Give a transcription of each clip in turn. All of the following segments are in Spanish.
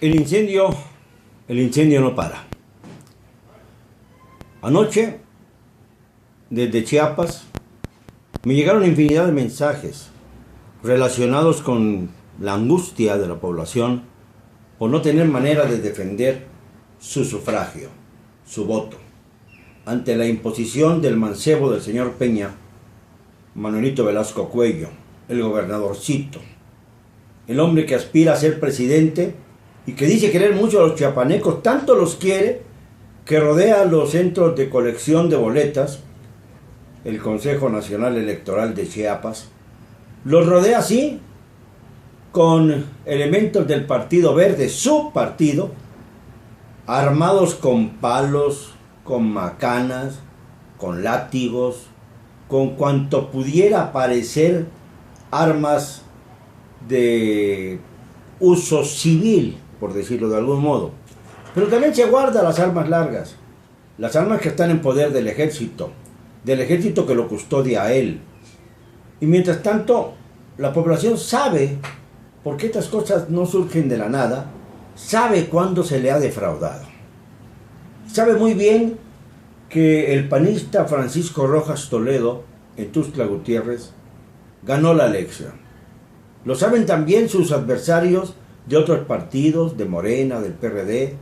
El incendio, el incendio no para. Anoche, desde Chiapas, me llegaron infinidad de mensajes relacionados con la angustia de la población por no tener manera de defender su sufragio, su voto, ante la imposición del mancebo del señor Peña, Manuelito Velasco Cuello, el gobernadorcito, el hombre que aspira a ser presidente y que dice querer mucho a los chiapanecos, tanto los quiere que rodea los centros de colección de boletas, el Consejo Nacional Electoral de Chiapas, los rodea así, con elementos del Partido Verde, su partido, armados con palos, con macanas, con látigos, con cuanto pudiera parecer armas de uso civil, por decirlo de algún modo. Pero también se guarda las armas largas, las armas que están en poder del ejército que lo custodia a él. Y mientras tanto, la población sabe, porque estas cosas no surgen de la nada, sabe cuándo se le ha defraudado. Sabe muy bien que el panista Francisco Rojas Toledo, en Tuxtla Gutiérrez, ganó la elección. Lo saben también sus adversarios de otros partidos, de Morena, del PRD,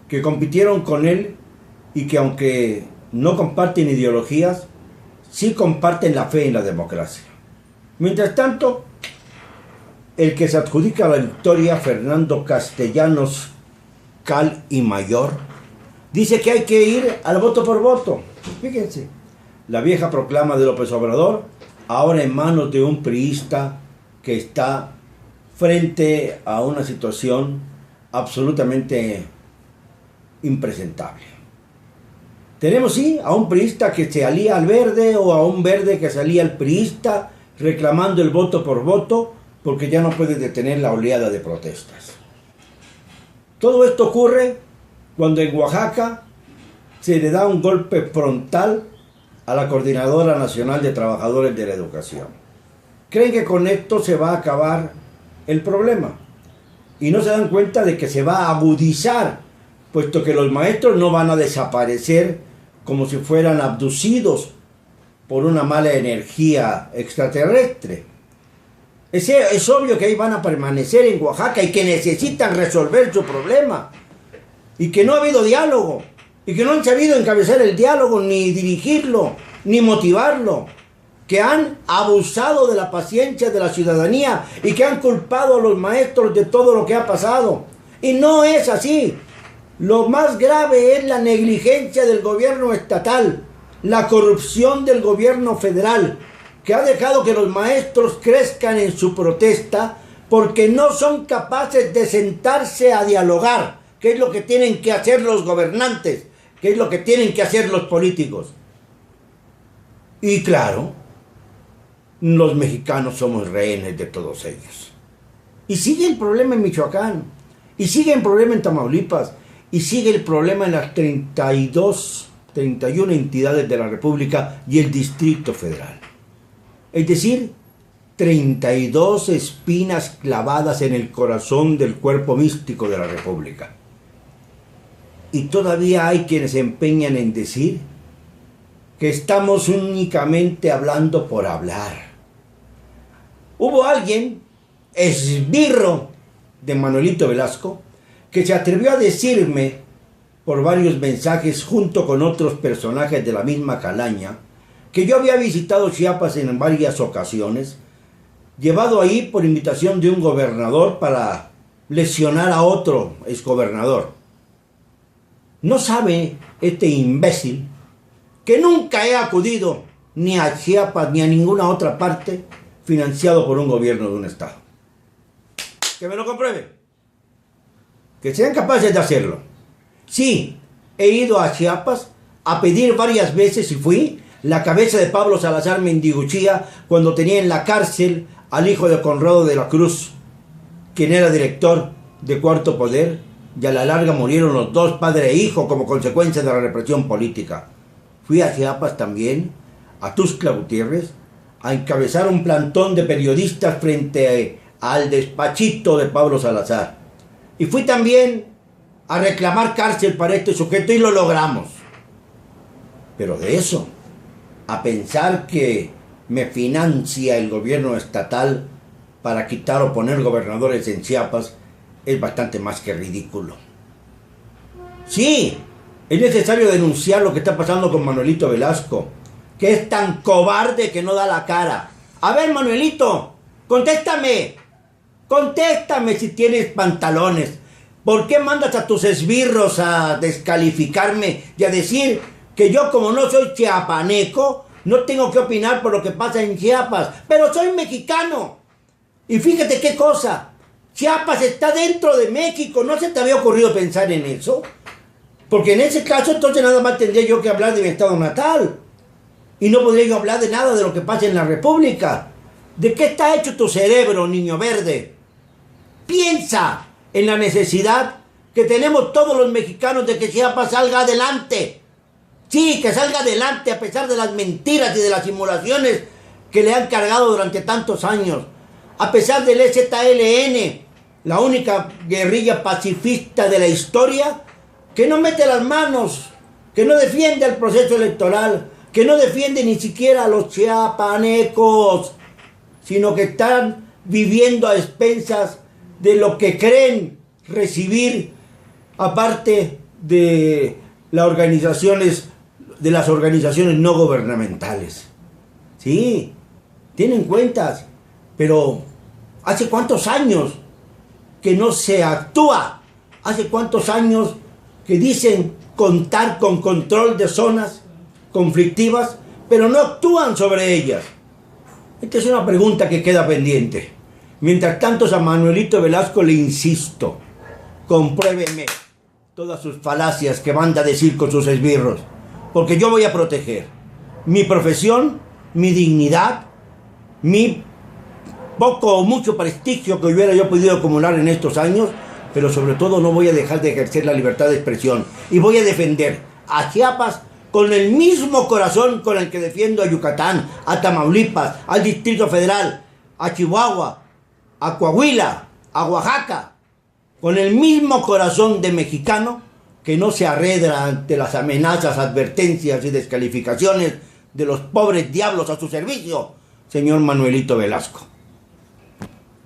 que compitieron con él y que aunque no comparten ideologías, sí comparten la fe en la democracia. Mientras tanto, el que se adjudica la victoria, Fernando Castellanos Cal y Mayor, dice que hay que ir al voto por voto. Fíjense, la vieja proclama de López Obrador, ahora en manos de un priista que está frente a una situación absolutamente impresentable. Tenemos sí a un priista que se alía al verde o a un verde que se alía al priista reclamando el voto por voto porque ya no puede detener la oleada de protestas. Todo esto ocurre cuando en Oaxaca se le da un golpe frontal a la Coordinadora Nacional de Trabajadores de la Educación. Creen que con esto se va a acabar el problema y no se dan cuenta de que se va a agudizar, puesto que los maestros no van a desaparecer como si fueran abducidos por una mala energía extraterrestre. Es obvio que ahí van a permanecer en Oaxaca y que necesitan resolver su problema y que no ha habido diálogo y que no han sabido encabezar el diálogo, ni dirigirlo, ni motivarlo, que han abusado de la paciencia de la ciudadanía y que han culpado a los maestros de todo lo que ha pasado. Y no es así. Lo más grave es la negligencia del gobierno estatal, la corrupción del gobierno federal, que ha dejado que los maestros crezcan en su protesta porque no son capaces de sentarse a dialogar, que es lo que tienen que hacer los gobernantes, que es lo que tienen que hacer los políticos. Y claro, los mexicanos somos rehenes de todos ellos. Y sigue el problema en Michoacán, y sigue el problema en Tamaulipas, y sigue el problema en las 31 entidades de la República y el Distrito Federal. Es decir, 32 espinas clavadas en el corazón del cuerpo místico de la República. Y todavía hay quienes se empeñan en decir que estamos únicamente hablando por hablar. Hubo alguien, esbirro de Manuelito Velasco, que se atrevió a decirme por varios mensajes junto con otros personajes de la misma calaña que yo había visitado Chiapas en varias ocasiones, llevado ahí por invitación de un gobernador para lesionar a otro exgobernador. ¿No sabe este imbécil que nunca he acudido ni a Chiapas ni a ninguna otra parte financiado por un gobierno de un estado? Que me lo compruebe. Que sean capaces de hacerlo. Sí, he ido a Chiapas a pedir varias veces y fui la cabeza de Pablo Salazar Mendiguchía cuando tenía en la cárcel al hijo de Conrado de la Cruz, quien era director de Cuarto Poder, y a la larga murieron los dos, padre e hijo, como consecuencia de la represión política. Fui a Chiapas también, a Tuxtla Gutiérrez, a encabezar un plantón de periodistas frente al despachito de Pablo Salazar. Y fui también a reclamar cárcel para este sujeto y lo logramos. Pero de eso, a pensar que me financia el gobierno estatal para quitar o poner gobernadores en Chiapas, es bastante más que ridículo. Sí, es necesario denunciar lo que está pasando con Manuelito Velasco, que es tan cobarde que no da la cara. A ver, Manuelito, contéstame si tienes pantalones. ¿Por qué mandas a tus esbirros a descalificarme y a decir que yo, como no soy chiapaneco, no tengo que opinar por lo que pasa en Chiapas? Pero soy mexicano. Y fíjate qué cosa, Chiapas está dentro de México. ¿No se te había ocurrido pensar en eso? Porque en ese caso entonces nada más tendría yo que hablar de mi estado natal. Y no podría yo hablar de nada de lo que pasa en la República. ¿De qué está hecho tu cerebro, niño verde? Piensa en la necesidad que tenemos todos los mexicanos de que Chiapas salga adelante. Sí, que salga adelante a pesar de las mentiras y de las simulaciones que le han cargado durante tantos años. A pesar del EZLN, la única guerrilla pacifista de la historia, que no mete las manos, que no defiende el proceso electoral, que no defiende ni siquiera a los chiapanecos, sino que están viviendo a expensas de lo que creen recibir, aparte de las organizaciones no gubernamentales. Sí, tienen cuentas, pero ¿hace cuántos años que no se actúa? ¿Hace cuántos años que dicen contar con control de zonas conflictivas, pero no actúan sobre ellas? Esta es una pregunta que queda pendiente. Mientras tanto, a Manuelito Velasco le insisto, compruébeme todas sus falacias que manda a decir con sus esbirros, porque yo voy a proteger mi profesión, mi dignidad, mi poco o mucho prestigio que hubiera yo podido acumular en estos años, pero sobre todo no voy a dejar de ejercer la libertad de expresión y voy a defender a Chiapas con el mismo corazón con el que defiendo a Yucatán, a Tamaulipas, al Distrito Federal, a Chihuahua, a Coahuila, a Oaxaca, con el mismo corazón de mexicano que no se arredra ante las amenazas, advertencias y descalificaciones de los pobres diablos a su servicio, señor Manuelito Velasco.